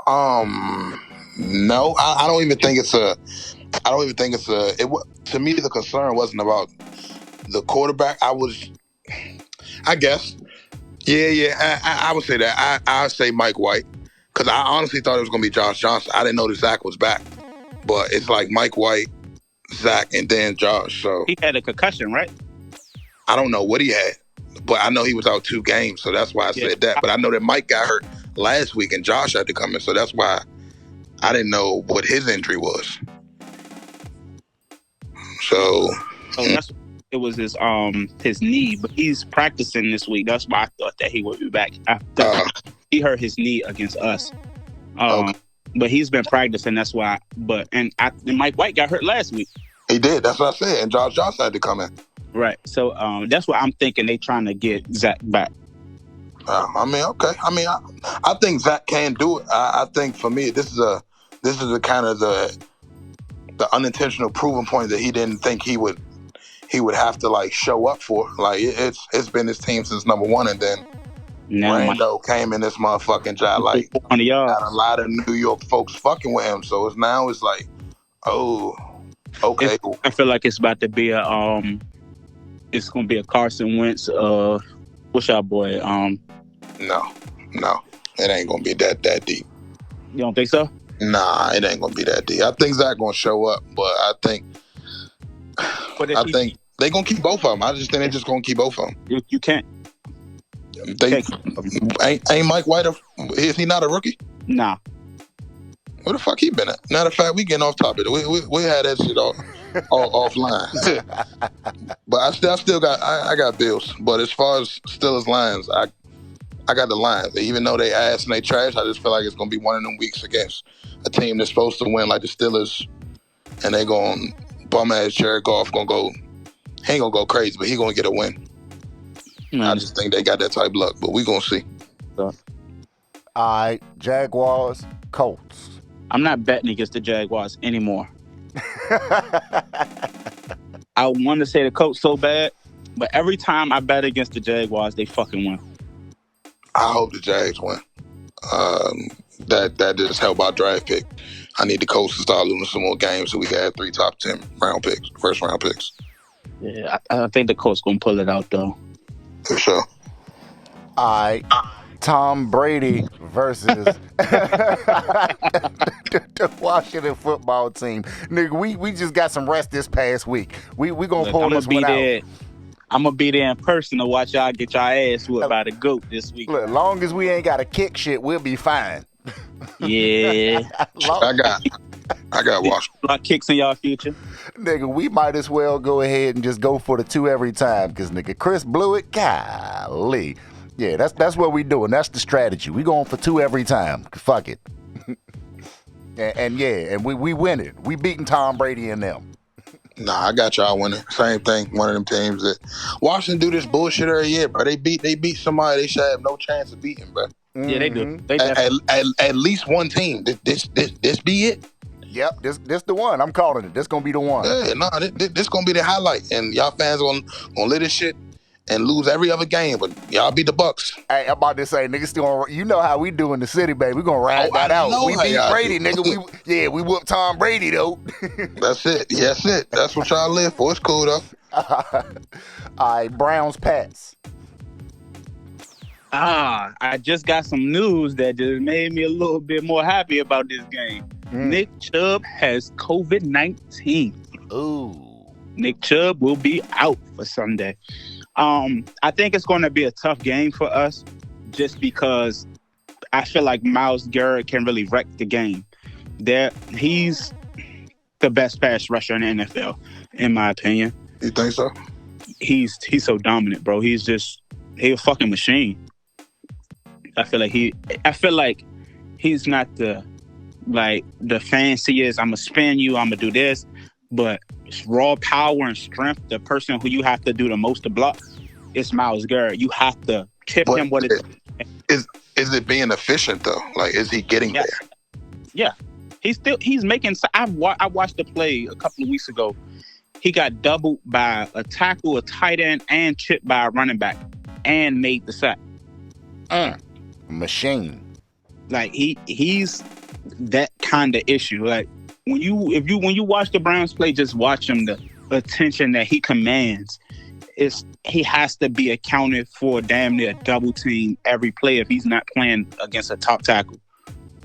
No, I don't even think it's a. To me, the concern wasn't about the quarterback. I guess. Yeah. I would say that. I say Mike White because I honestly thought it was gonna be Josh Johnson. I didn't know that Zach was back, but it's like Mike White, Zach, and then Josh. So he had a concussion, right? I don't know what he had, but I know he was out 2 games, so that's why I said that. But I know that Mike got hurt last week and Josh had to come in, so that's why I didn't know what his injury was. So it was his knee, but he's practicing this week. That's why I thought that he would be back. He hurt his knee against us. But he's been practicing. That's why. And Mike White got hurt last week. He did. That's what I said. And Josh Johnson had to come in. Right. So that's what I'm thinking. They trying to get Zach back. Okay. I think Zach can do it. I think for me, this is a kind of the unintentional proven point that he didn't think he would he would have to like show up for. Like it's been his team since number one, and then Now Rando came in this motherfucking job like on the yard. got a lot of New York folks fucking with him. So it's like, oh, okay. I feel like it's about to be it's gonna be a Carson Wentz. What's our boy? No, it ain't gonna be that deep. You don't think so? Nah, it ain't gonna be that deep. I think Zach gonna show up, but I think they gonna keep both of them. I just think they just gonna keep both of them. You can't. They ain't Mike White. Is he not a rookie? Nah. Where the fuck he been at? Matter of fact, we getting off topic. We had that shit all offline. But I still got I got Bills. But as far as Steelers Lions, I got the Lions. Even though they ass and they trash, I just feel like it's gonna be one of them weeks against a team that's supposed to win, like the Steelers, and they going bum ass Jared Goff gonna go. He ain't gonna go crazy, but he gonna get a win. I just think they got that type of luck, but we gonna see. All right, Jaguars, Colts. I'm not betting against the Jaguars anymore. I want to say the Colts so bad, but every time I bet against the Jaguars, they fucking win. I hope the Jags win. That just help our draft pick. I need the Colts to start losing some more games so we can have 3 top 10 first round picks. Yeah, I think the Colts gonna pull it out though. For sure. All right, Tom Brady versus the Washington football team. Nigga, we just got some rest this past week. We gonna pull this one out. I'm gonna be there in person to watch y'all get y'all ass whooped by the GOAT this week. Look, long as we ain't got to kick shit, we'll be fine. Yeah. I got Washington. A lot of kicks in y'all future. Nigga, we might as well go ahead and just go for the 2 every time, because nigga, Chris blew it. Golly. Yeah, that's what we doing. That's the strategy. We going for 2 every time. Fuck it. and we win it. We beating Tom Brady and them. Nah, I got y'all winning. Same thing. One of them teams that Washington do this bullshit every year, bro. They beat somebody they should have no chance of beating, bro. Yeah, they do. At least one team. This be it. Yep, this the one. I'm calling it. This gonna be the one. Yeah, this gonna be the highlight, and y'all fans gonna live this shit and lose every other game, but y'all beat the Bucks. Hey, I'm about to say, niggas still, you know how we do in the city, baby. We gonna ride that out. We beat Brady, nigga. We whooped Tom Brady though. That's it. That's it. That's what y'all live for. It's cool though. All right, Browns, Pats. I just got some news that just made me a little bit more happy about this game. Nick Chubb has COVID-19. Ooh. Nick Chubb will be out for Sunday. I think it's going to be a tough game for us just because I feel like Myles Garrett can really wreck the game. He's the best pass rusher in the NFL, in my opinion. You think so? He's so dominant, bro. He's a fucking machine. I feel like he's not the fanciest, I'm going to spin you, I'm going to do this, but raw power and strength, the person who you have to do the most to block, it's Myles Garrett. You have to tip him what it is. Is it being efficient though? Like, is he getting there? Yeah. He's making. I watched the play a couple of weeks ago. He got doubled by a tackle, a tight end, and chipped by a running back, and made the sack. Machine. Like he's that kind of issue. Like when you watch the Browns play, just watch him. The attention that he commands he has to be accounted for damn near double team every play if he's not playing against a top tackle.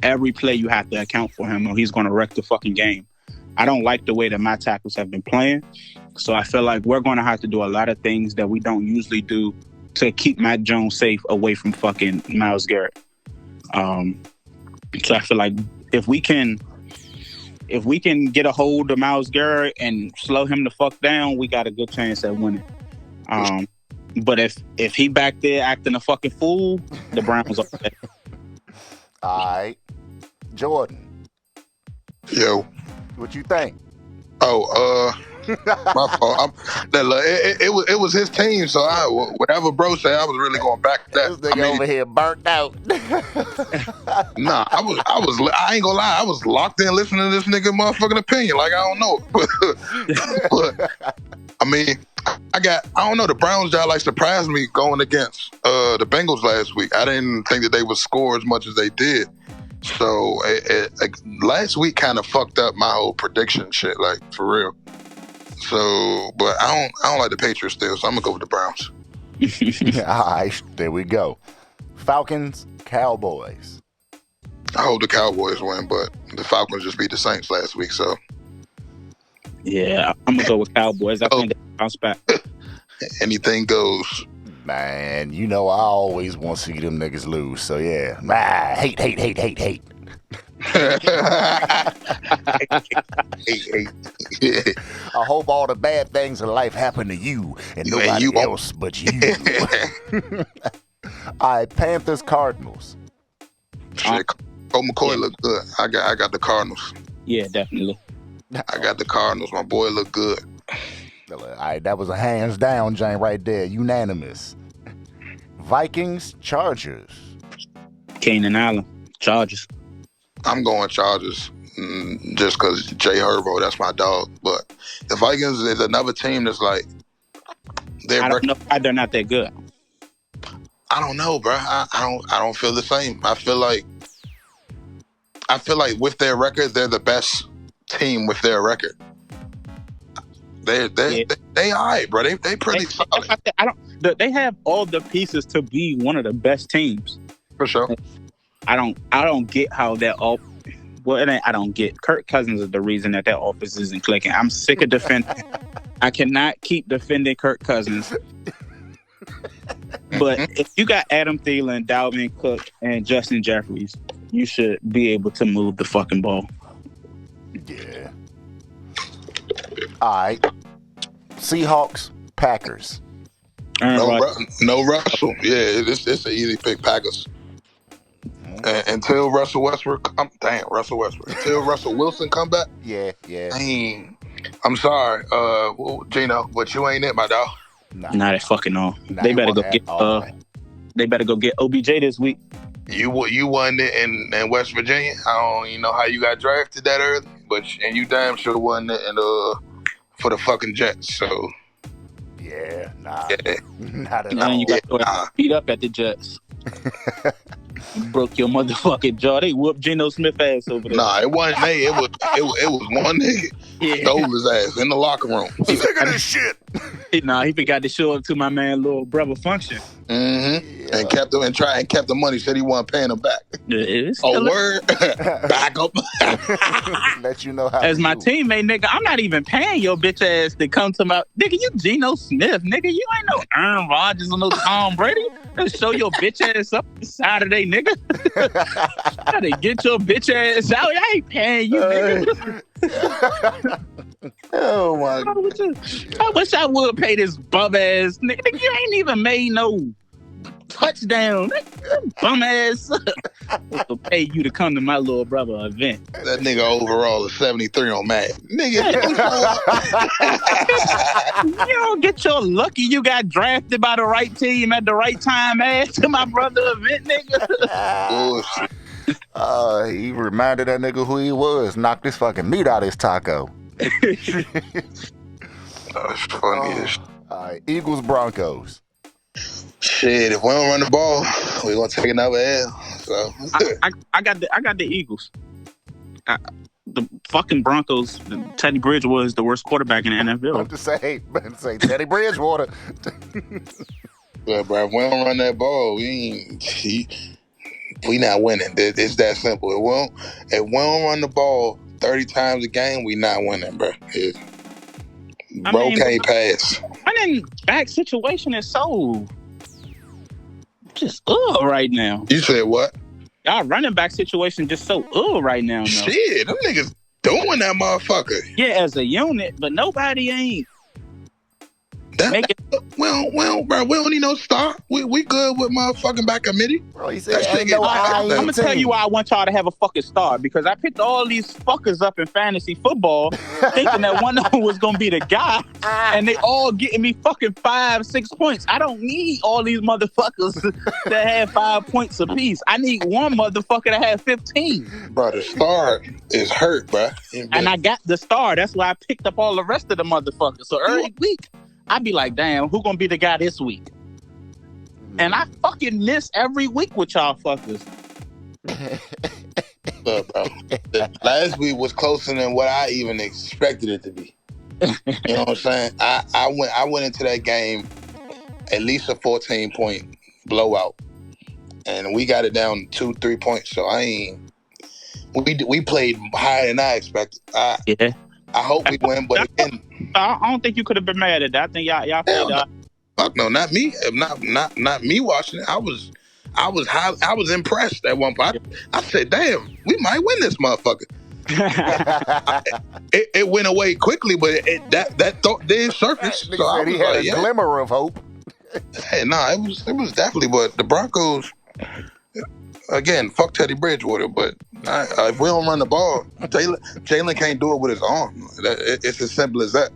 Every play you have to account for him or he's going to wreck the fucking game. I don't like the way that my tackles have been playing. So I feel like we're going to have to do a lot of things that we don't usually do to keep Matt Jones safe away from fucking Myles Garrett. So I feel like if we can get a hold of Myles Garrett and slow him the fuck down, we got a good chance at winning. But if he back there acting a fucking fool, the Browns are there. All right. Jordan. Yo. What you think? My fault. It was his team, so whatever bro said, I was really going back to that. This nigga over here burnt out. Nah, I ain't gonna lie, I was locked in listening to this nigga motherfucking opinion. Like, I don't know. But I mean, I don't know, the Browns y'all like surprised me going against the Bengals last week. I didn't think that they would score as much as they did. So last week kind of fucked up my whole prediction shit, like for real. So, but I don't like the Patriots still, so I'm gonna go with the Browns. All right, there we go. Falcons, Cowboys. I hope the Cowboys win, but the Falcons just beat the Saints last week, so. Yeah, I'm gonna go with Cowboys. I think they bounce back. Anything goes. Man, you know I always want to see them niggas lose. So yeah, man, hate. Hey. I hope all the bad things in life happen to you and nobody else but you. All right, Panthers, Cardinals. Shit, Cole McCoy look good. I got the Cardinals. Yeah, definitely. I got the Cardinals. My boy look good. All right, that was a hands down joint right there, unanimous. Vikings, Chargers. Keenan Allen, Chargers. I'm going Chargers just because Jay Herbo, that's my dog. But the Vikings is another team that's like I don't know why they're not that good. I don't know, bro. I don't feel the same. I feel like with their record, they're the best team with their record. They all right, bro. They pretty solid. They have all the pieces to be one of the best teams. For sure. I don't get how that all. Well, I don't get. Kirk Cousins is the reason that offense isn't clicking. I'm sick of defending. I cannot keep defending Kirk Cousins. But if you got Adam Thielen, Dalvin Cook, and Justin Jeffries, you should be able to move the fucking ball. Yeah. All right. Seahawks, Packers. No Russell. Yeah, it's an easy pick, Packers. Until Russell Westbrook, Russell Westbrook. Until Russell Wilson come back. Yeah. I'm sorry, Gino, but you ain't it, my dog. Nah, they fucking on. They better go get. They better go get OBJ this week. You won it in West Virginia. I don't even know how you got drafted that early, and you damn sure won it for the fucking Jets. So. Yeah, nah. Yeah. Not at all. You got beat up at the Jets. You broke your motherfucking jaw. They whooped Geno Smith ass over there. Nah, it wasn't me. It was one nigga. Yeah. Stole his ass in the locker room. Sick of this shit. Nah, he forgot to show up to my man little brother function. Mm-hmm. Yeah. And kept the money. Said he wasn't paying him back. Word. Back up. Let you know how. As my teammate, nigga, I'm not even paying your bitch ass to come to my nigga. You Geno Smith, nigga. You ain't no Aaron Rodgers or no Tom Brady. Let's show your bitch ass up Saturday, nigga. Gotta get your bitch ass out. I ain't paying you, nigga. Oh my God. I wish I would pay this bum ass nigga. You ain't even made no touchdown. Bum ass. I'll pay you to come to my little brother event. That nigga overall is 73 on Madden. Nigga. You don't get your lucky you got drafted by the right team at the right time ass to my brother event, nigga. Bullshit. He reminded that nigga who he was. Knocked this fucking meat out of his taco. That's funny. All right, Eagles, Broncos. Shit, if we don't run the ball, we're gonna take another L. So I got the Eagles. The fucking Broncos. Teddy Bridgewater is the worst quarterback in the NFL. I'm just saying Teddy Bridgewater. Yeah, bro. If we don't run that ball, we not winning. It's that simple. If we don't run the ball 30 times a game, we not winning, bro. Bro can't pass. Running back situation is so just right now. You said what? Y'all running back situation just so right now. No. Shit, them niggas doing that motherfucker. Yeah, as a unit, but nobody ain't. Well, bro, we don't need no star. We good with motherfucking back committee. Bro, he said, I'm gonna tell you why I want y'all to have a fucking star, because I picked all these fuckers up in fantasy football thinking that one of them was gonna be the guy, and they all getting me fucking 5-6 points. I don't need all these motherfuckers that have 5 points apiece. I need one motherfucker that have 15. Bro, the star is hurt, bro. And I got the star. That's why I picked up all the rest of the motherfuckers. So every week I'd be like, damn, who gonna be the guy this week? And I fucking miss every week with y'all fuckers. Look, bro, last week was closer than what I even expected it to be. You know what I'm saying? I went into that game at least a 14-point blowout, and we got it down 2-3 points. So we played higher than I expected. Yeah. I hope we win, but again, I don't think you could have been mad at that. I think y'all played. Fuck no, not me. Not me watching it. I was impressed at one point. I said, "Damn, we might win this motherfucker." It went away quickly, but that thought did surface. So I he was had like, a glimmer of hope. Hey, nah, it was definitely. But the Broncos, again, fuck Teddy Bridgewater. But if we don't run the ball, Jalen can't do it with his arm. It's as simple as that.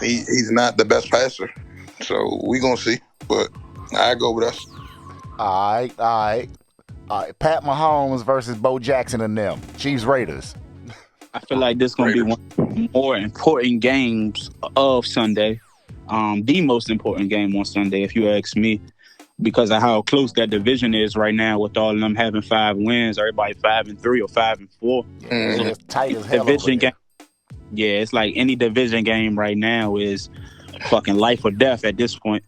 He's not the best passer, so we gonna see. But I go with us. All right. Pat Mahomes versus Bo Jackson and them Chiefs Raiders. I feel like this gonna be one of the more important games of Sunday. The most important game on Sunday, if you ask me, because of how close that division is right now, with all of them having 5 wins, everybody 5-3 or 5-4. So it's tight as hell. Division game. Yeah, it's like any division game right now is fucking life or death at this point.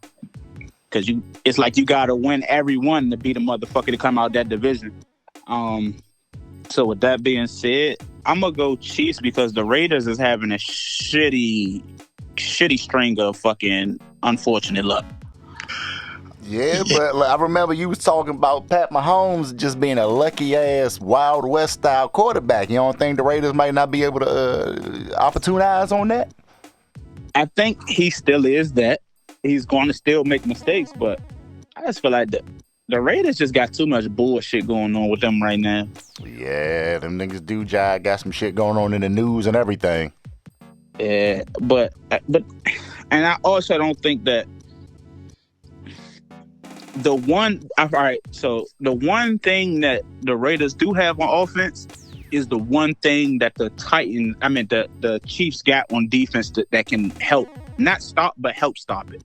Because it's like you gotta win every one to be the motherfucker to come out that division. So with that being said, I'm gonna go Chiefs because the Raiders is having a shitty string of fucking unfortunate luck. Yeah, but I remember you was talking about Pat Mahomes just being a lucky ass Wild West style quarterback. You don't think the Raiders might not be able to opportunize on that? I think he still is that. He's going to still make mistakes, but I just feel like the Raiders just got too much bullshit going on with them right now. Yeah, them niggas do jive, got some shit going on in the news and everything. Yeah, but and I also don't think that the one thing that the Raiders do have on offense is the one thing that the Chiefs got on defense that can help, not stop, but help stop it.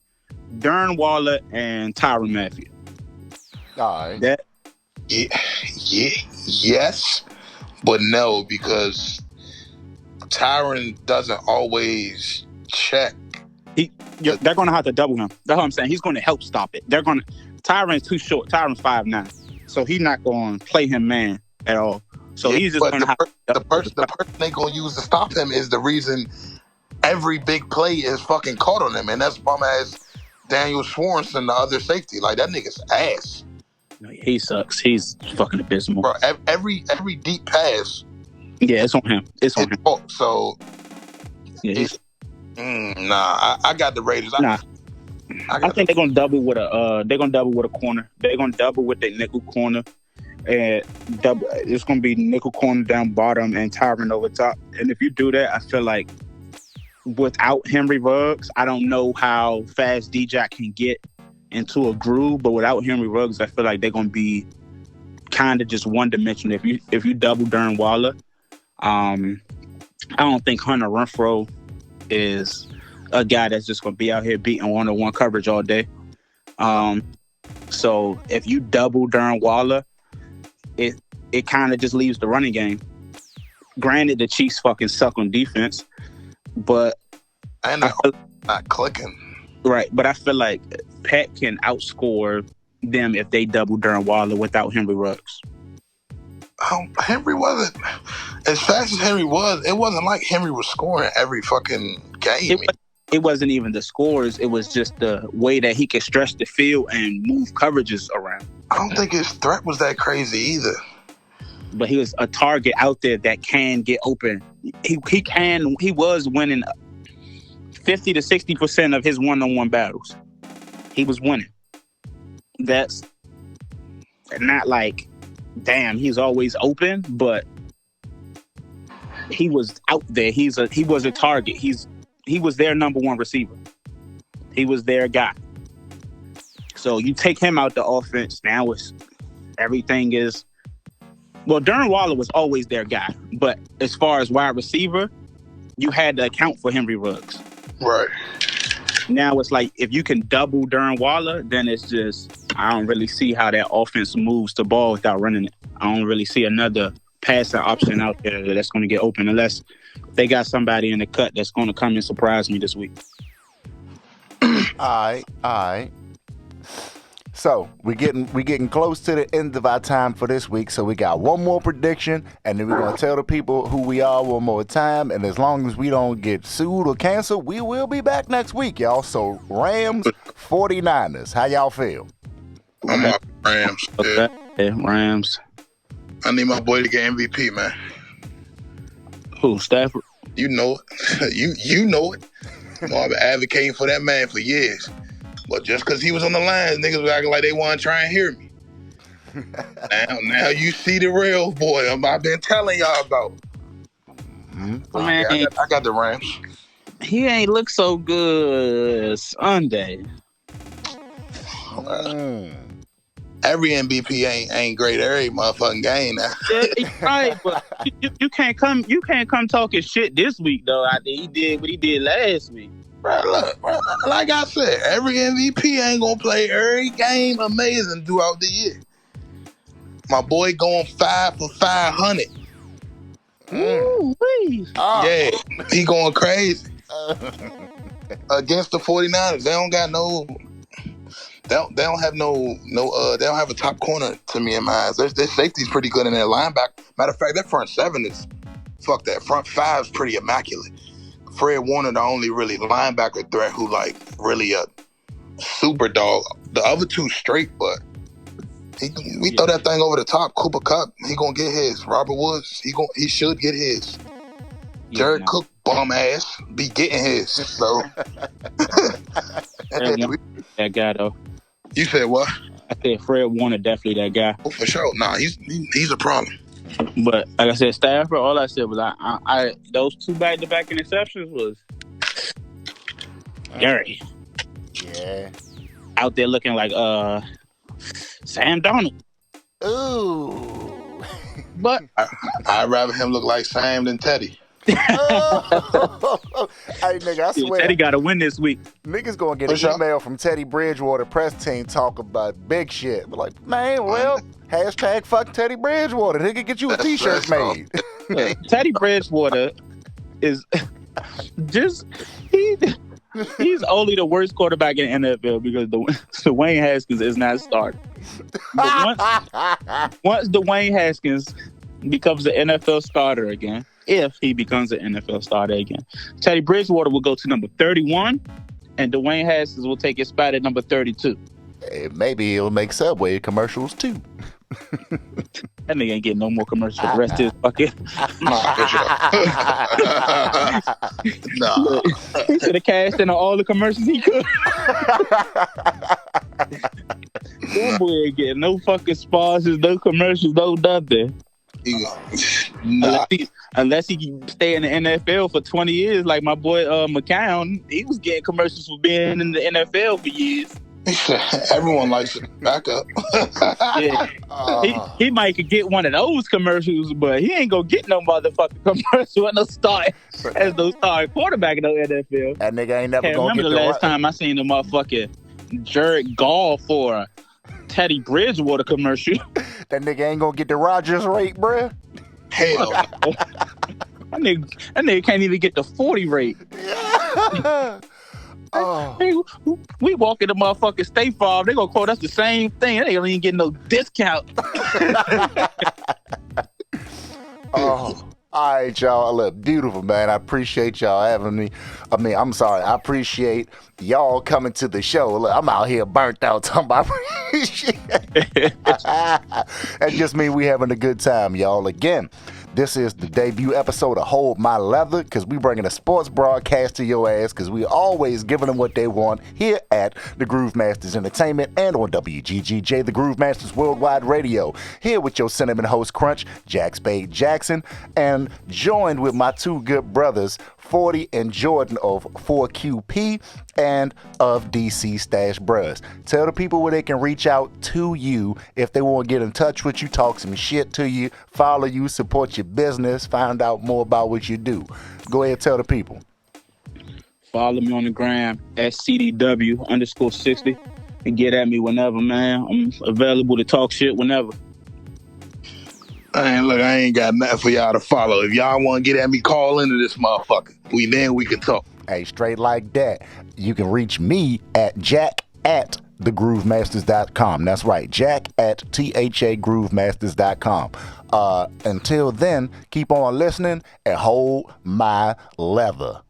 Darren Waller and Tyrann Mathieu. All right. That yes, but no, because Tyrann doesn't always check. They're going to have to double him. That's what I'm saying. He's going to help stop it. Tyrann's too short. Tyrann's 5'9", so he's not going to play him man at all. So he's just going to have the person they're going to use to stop him is the reason every big play is fucking caught on him, and that's bum ass Daniel Swanson, the other safety. Like, that nigga's ass. No, he sucks. He's fucking abysmal. Bro, every deep pass. Yeah, it's on him. It's on him. So, yeah, I got the Raiders. I think they're gonna double with a corner. They're gonna double with their nickel corner, and it's gonna be nickel corner down bottom and Tyrann over top. And if you do that, I feel like without Henry Ruggs, I don't know how fast D-Jack can get into a groove, but without Henry Ruggs, I feel like they're gonna be kind of just one dimensional. If you double Darren Waller, I don't think Hunter Renfrow is a guy that's just gonna be out here beating one-on-one coverage all day. So if you double Darren Waller, it kind of just leaves the running game. Granted, the Chiefs fucking suck on defense, but they're not clicking. Right, but I feel like Pat can outscore them if they double Darren Waller without Henry Ruggs. Henry wasn't as fast as Henry was. It wasn't like Henry was scoring every fucking game. It wasn't even the scores. It was just the way that he could stretch the field and move coverages around. I don't think his threat was that crazy either. But he was a target out there that can get open. He was winning 50 to 60% of his one-on-one battles. He was winning. That's not like, damn, he's always open, but he was out there. He was a target. He was their number one receiver. He was their guy. So you take him out the offense, now everything is... Well, Darren Waller was always their guy. But as far as wide receiver, you had to account for Henry Ruggs. Right. Now it's like if you can double Darren Waller, then it's just I don't really see how that offense moves the ball without running it. I don't really see another passing option out there that's going to get open unless they got somebody in the cut that's going to come and surprise me this week. All right. So we getting close to the end of our time for this week. So we got one more prediction, and then we're gonna tell the people who we are one more time. And as long as we don't get sued or canceled, we will be back next week, y'all. So Rams, 49ers. How y'all feel? I'm off Rams. Yeah. Yeah, Rams. I need my boy to get MVP, man. Who, Stafford? You know it. you know it. I've been advocating for that man for years. But just because he was on the line, niggas was acting like they want to try and hear me. Now you see the real boy I've been telling y'all about. Man, I got the Rams. he ain't look so good Sunday. Every MVP ain't great every motherfucking game now. Yeah, he's right, but you can't come talking shit this week though. After he did what he did last week. Bro, look, like I said, every MVP ain't gonna play every game amazing throughout the year. My boy going 5 for 500. Yeah, he going crazy against the 49ers. They don't got no. They don't have they don't have a top corner to me in my eyes. Their safety's pretty good in their linebacker. Matter of fact, that front seven is fuck that. Front five is pretty immaculate. Fred Warner, the only really linebacker threat who like really a super dog. The other two straight, but we throw that thing over the top. Cooper Kupp, he gonna get his. Robert Woods, he should get his. Jared Cook, bum ass, be getting his. So that guy though. You said what? I said Fred Warner definitely that guy. Oh, for sure. Nah, he's a problem. But like I said, Stafford, all I said was I those two back-to-back interceptions was dirty. Yeah. Out there looking like Sam Darnold. Ooh. But I'd rather him look like Sam than Teddy. Hey, nigga, I swear. Teddy got to win this week. Niggas gonna get an email from Teddy Bridgewater press team talk about big shit. But like, man, well, hashtag fuck Teddy Bridgewater. They can get you a t-shirt made. Teddy Bridgewater is just he's only the worst quarterback in the NFL because Dwayne Haskins is not starting. But once Dwayne Haskins becomes an NFL starter again, if he becomes an NFL starter again, Teddy Bridgewater will go to number 31, and Dwayne Haskins will take his spot at number 32. Hey, maybe he'll make Subway commercials too. That nigga ain't getting no more commercials for the rest of his fucking. Nah, for sure. Nah. He should have cashed in on all the commercials he could. That boy ain't getting no fucking sponsors, no commercials, no nothing. Nah. Unless he can stay in the NFL for 20 years, like my boy McCown, he was getting commercials for being in the NFL for years. Everyone likes it. Back up. Yeah. He might could get one of those commercials, but he ain't gonna get no motherfucking commercial at no start as no starting quarterback in the NFL. That nigga ain't never Can't gonna remember get the last time I seen the motherfucking Jared Goff for a Teddy Bridgewater commercial. That nigga ain't gonna get the Rodgers rate, bruh. Hell. That nigga can't even get the 40 rate. Oh. Hey, we walk in the motherfucking State Farm, they gonna quote us the same thing. They ain't even getting no discount. Oh. All right, y'all. Look, beautiful, man. I appreciate y'all having me. I'm sorry. I appreciate y'all coming to the show. Look, I'm out here burnt out talking about shit. That just means we having a good time, y'all. Again, this is the debut episode of Hold My Leather, because we bringing a sports broadcast to your ass, because we always giving them what they want here at the Groovemasters Entertainment and on WGGJ, the Groovemasters Worldwide Radio. Here with your cinnamon host Crunch, Jack Spade Jackson, and joined with my two good brothers, 40 and Jordan of 4QP and of DC Stash Bros. Tell the people where they can reach out to you if they want to get in touch with you, talk some shit to you, follow you, support your business, find out more about what you do. Go ahead, tell the people. Follow me on the gram at CDW_60 and get at me whenever, man. I'm available to talk shit whenever. I ain't got nothing for y'all to follow. If y'all want to get at me, call into this motherfucker. We can talk. Hey, straight like that. You can reach me at jack@thegroovemasters.com. That's right, jack@thagroovemasters.com. Until then, keep on listening and hold my leather.